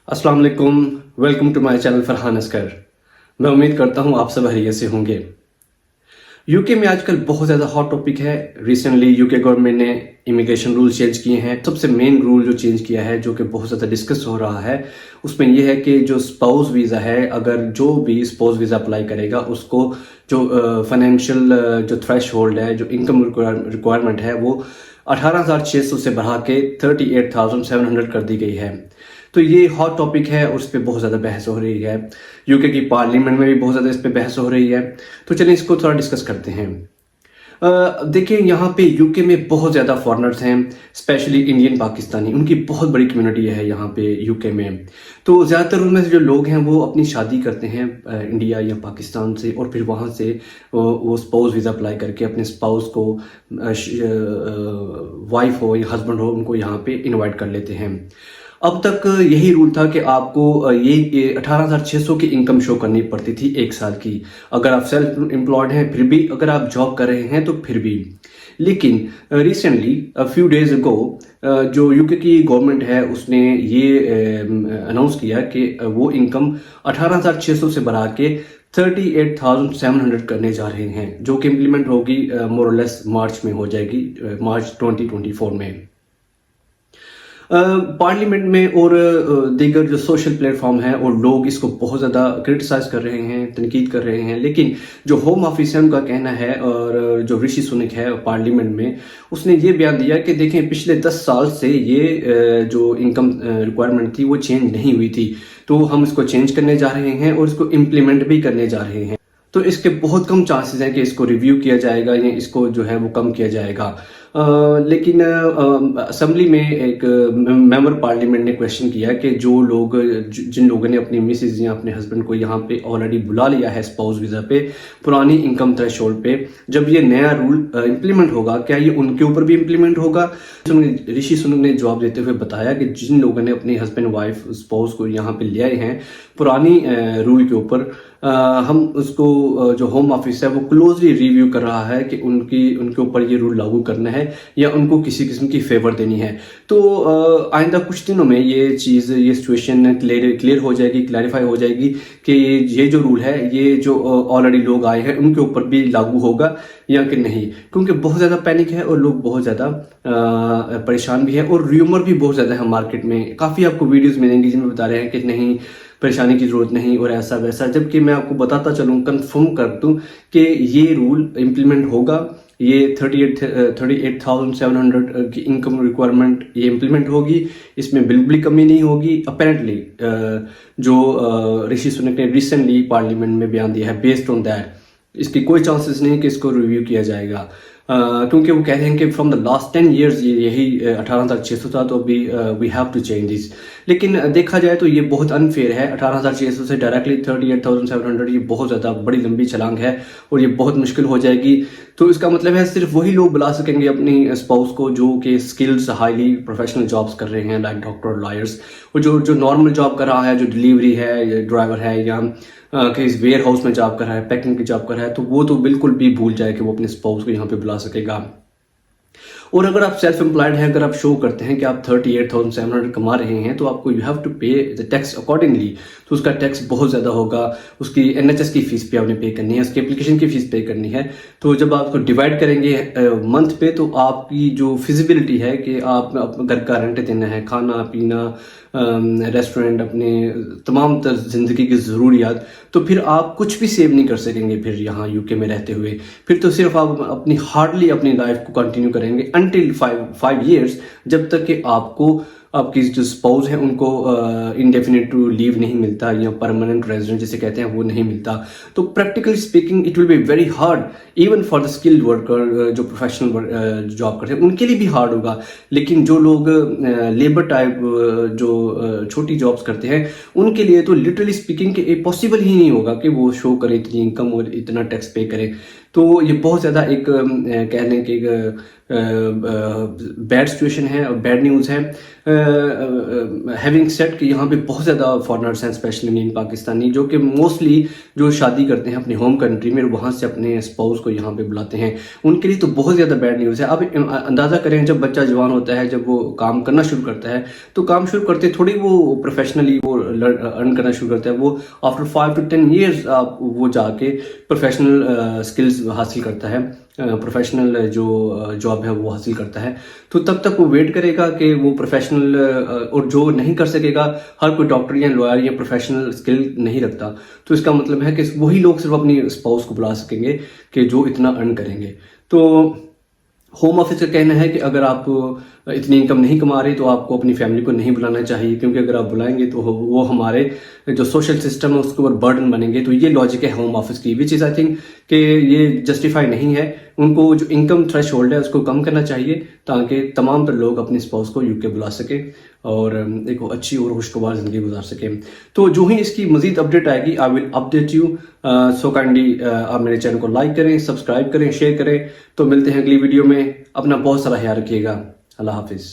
अस्सलाम वालेकुम। Welcome to my channel Farhan Askar. मैं उम्मीद करता हूँ आप सब खैरियत से होंगे। यूके में आजकल बहुत ज़्यादा हॉट टॉपिक है। रिसेंटली यूके गवर्नमेंट ने इमिग्रेशन रूल चेंज किए हैं। सबसे मेन रूल जो चेंज किया है, जो कि बहुत ज़्यादा डिस्कस हो रहा है, उसमें यह है कि जो स्पाउस वीज़ा है, अगर जो भी स्पाउस वीज़ा अप्लाई करेगा उसको जो फाइनेंशियल जो थ्रेश होल्ड है, जो इनकम रिक्वायरमेंट है, वो 18,600 से बढ़ा के 38,700 कर दी गई है। तो ये हॉट टॉपिक है, उस पर बहुत ज़्यादा बहस हो रही है। यूके की पार्लियामेंट में भी बहुत ज़्यादा इस पर बहस हो रही है। तो चलिए इसको थोड़ा डिस्कस करते हैं। देखिए, यहाँ पे यूके में बहुत ज़्यादा फॉरेनर्स हैं, स्पेशली इंडियन पाकिस्तानी। उनकी बहुत बड़ी कम्युनिटी है यहाँ पे यूके में। तो ज़्यादातर उनमें से जो लोग हैं वो अपनी शादी करते हैं इंडिया या पाकिस्तान से, और फिर वहाँ से वो स्पाउस वीज़ा अप्लाई करके अपने स्पाउस को, वाइफ हो या हस्बैंड हो, उनको यहाँ पे इनवाइट कर लेते हैं। अब तक यही रूल था कि आपको ये 18,600 की इनकम शो करनी पड़ती थी एक साल की, अगर आप सेल्फ एम्प्लॉयड हैं फिर भी, अगर आप जॉब कर रहे हैं तो फिर भी। लेकिन रिसेंटली फ्यू डेज अगो जो यूके की गवर्नमेंट है, उसने ये अनाउंस किया कि वो इनकम 18,600 से बढ़ा के 38,700 करने जा रहे हैं, जो कि इम्प्लीमेंट होगी मोर और लेस मार्च में हो जाएगी, मार्च 2024 में। पार्लियामेंट में और दीगर जो सोशल प्लेटफॉर्म है, और लोग इसको बहुत ज़्यादा क्रिटिसाइज कर रहे हैं, तनकीद कर रहे हैं। लेकिन जो होम ऑफिस है उनका कहना है, और जो ऋषि सुनक है पार्लियामेंट में, उसने ये बयान दिया कि देखें, पिछले 10 साल से ये जो इनकम रिक्वायरमेंट थी वो चेंज नहीं हुई थी, तो हम इसको चेंज करने जा रहे हैं और इसको इम्प्लीमेंट भी करने जा रहे हैं। तो इसके बहुत कम चांसेस हैं कि इसको रिव्यू किया जाएगा या इसको जो है वो कम किया जाएगा। लेकिन असेंबली में एक मेंबर पार्लियामेंट ने क्वेश्चन किया कि जो लोग, जिन लोगों ने अपनी मिसेज या अपने हस्बैंड को यहाँ पे ऑलरेडी बुला लिया है स्पाउस वीज़ा पे, पुरानी इनकम थ्रेशोल्ड पे, जब ये नया रूल इम्प्लीमेंट होगा, क्या ये उनके ऊपर भी इम्प्लीमेंट होगा? ऋषि सुनक ने जवाब देते हुए बताया कि जिन लोगों ने अपने हस्बैंड वाइफ स्पाउस को यहाँ पे ले आए हैं पुरानी रूल के ऊपर, हम उसको जो होम ऑफिस है वो क्लोजली रिव्यू कर रहा है कि उनके ऊपर ये रूल लागू करना है या उनको किसी किस्म की फेवर देनी है। तो आइंदा कुछ दिनों में ये सिचुएशन क्लियर हो जाएगी, क्लैरिफाई हो जाएगी कि ये जो रूल है, ये जो ऑलरेडी लोग आए हैं उनके ऊपर भी लागू होगा या कि नहीं। क्योंकि बहुत ज़्यादा पैनिक है और लोग बहुत ज़्यादा परेशान भी है, और र्यूमर भी बहुत ज़्यादा है मार्केट में। काफ़ी आपको वीडियोज़ मिलेंगी जिनमें बता रहे हैं कि नहीं, परेशानी की ज़रूरत नहीं और ऐसा वैसा, जबकि मैं आपको बताता चलूँ, कंफर्म कर दूँ कि ये रूल इम्प्लीमेंट होगा। ये 38,700 की इनकम रिक्वायरमेंट ये इम्प्लीमेंट होगी, इसमें बिल्कुल भी कमी नहीं होगी। अपेरेंटली जो ऋषि सुनक ने रिसेंटली पार्लियामेंट में बयान दिया है, बेस्ड ऑन दैट इसकी कोई चांसेस नहीं कि इसको रिव्यू किया जाएगा, क्योंकि वो कह रहे हैं कि फ्रॉम द लास्ट 10 ईयर्स यही 18,600 था, तो अभी we have to change this. लेकिन देखा जाए तो ये बहुत अनफेयर है। 18,600 से डायरेक्टली 38,700, ये बहुत ज़्यादा बड़ी लंबी छलांग है और ये बहुत मुश्किल हो जाएगी। तो इसका मतलब है सिर्फ वही लोग बुला सकेंगे अपनी स्पाउस को जो कि स्किल्स, हाईली प्रोफेशनल जॉब्स कर रहे हैं, लाइक डॉक्टर, लॉयर्स। और जो नॉर्मल जॉब कर रहा है, जो डिलीवरी है, ड्राइवर है, या किसी वेयर हाउस में जॉब कर रहा है, पैकिंग की जॉब कर रहा है, तो वो तो बिल्कुल भी भूल जाए कि वो अपने स्पाउस को यहाँ पे बुला सकेगा। और अगर आप सेल्फ एम्प्लॉयड हैं, अगर आप शो करते हैं कि आप 38,700 कमा रहे हैं, तो आपको यू हैव टू पे द टैक्स अकॉर्डिंगली। तो उसका टैक्स बहुत ज़्यादा होगा, उसकी NHS की फीस पे आपने पे करनी है, उसकी एप्लीकेशन की फीस पे करनी है। तो जब आप उसको डिवाइड करेंगे मंथ पे, तो आपकी जो फिजिबिलिटी है कि आप घर का रेंट देना है, खाना पीना, रेस्टोरेंट, अपने तमाम ज़िंदगी की ज़रूरियात, तो फिर आप कुछ भी सेव नहीं कर सकेंगे फिर यहाँ यूके में रहते हुए। फिर तो सिर्फ आप हार्डली अपनी लाइफ को कंटिन्यू करेंगे अनटिल 5 years, जब तक कि आपकी जो स्पाउस है उनको इंडेफिनिट टू लीव नहीं मिलता, या परमानेंट रेजिडेंट जिसे कहते हैं वो नहीं मिलता। तो practically speaking it will be very hard even for the skilled worker, जो प्रोफेशनल जॉब करते हैं उनके लिए भी हार्ड होगा। लेकिन जो लोग लेबर टाइप, जो छोटी जॉब्स करते हैं, उनके लिए तो लिटरली स्पीकिंग कि पॉसिबल ही नहीं होगा कि वो शो करे इतनी इनकम और इतना टैक्स पे करे। तो ये बहुत ज़्यादा एक कहने के बैड सिचुएशन है और बैड न्यूज़ है। हैविंग सेड कि यहाँ पे बहुत ज़्यादा फॉरेनर्स हैं, स्पेशली इंडियन पाकिस्तानी, जो कि मोस्टली जो शादी करते हैं अपनी होम कंट्री में, वहाँ से अपने स्पाउस को यहाँ पे बुलाते हैं, उनके लिए तो बहुत ज़्यादा बैड न्यूज़ है। अब अंदाज़ा करें, जब बच्चा जवान होता है, जब वो काम करना शुरू करता है, तो काम शुरू करते थोड़ी वो प्रोफेशनली वो अर्न करना शुरू करता है वो आफ्टर 5 to 10 ईयर्स वो जाके प्रोफेशनल स्किल्स हासिल करता है, प्रोफेशनल जो जॉब है वो हासिल करता है। तो तब तक वो वेट करेगा कि वो प्रोफेशनल और जो नहीं कर सकेगा, हर कोई डॉक्टर या लॉयर या प्रोफेशनल स्किल नहीं रखता, तो इसका मतलब है कि वही लोग सिर्फ अपनी स्पाउस को बुला सकेंगे कि जो इतना अर्न करेंगे। तो होम ऑफिस का कहना है कि अगर आप इतनी इनकम नहीं कमा रहे तो आपको अपनी फैमिली को नहीं बुलाना चाहिए, क्योंकि अगर आप बुलाएंगे तो वो हमारे जो सोशल सिस्टम है उसके ऊपर बर्डन बनेंगे। तो ये लॉजिक है होम ऑफिस की, विच इज़ आई थिंक कि ये जस्टिफाई नहीं है। उनको जो इनकम थ्रेश होल्ड है उसको कम करना चाहिए ताकि तमाम तर लोग अपनी स्पाउस को यूके बुला सके और एक अच्छी और खुशगवार ज़िंदगी गुजार सके। तो जो ही इसकी मजीद अपडेट आएगी I will update you. So kindly आप मेरे चैनल को लाइक करें, सब्सक्राइब करें, शेयर करें। तो मिलते हैं अगली वीडियो में। अपना बहुत सारा ख्याल रखिएगा। अल्लाह हाफिज़।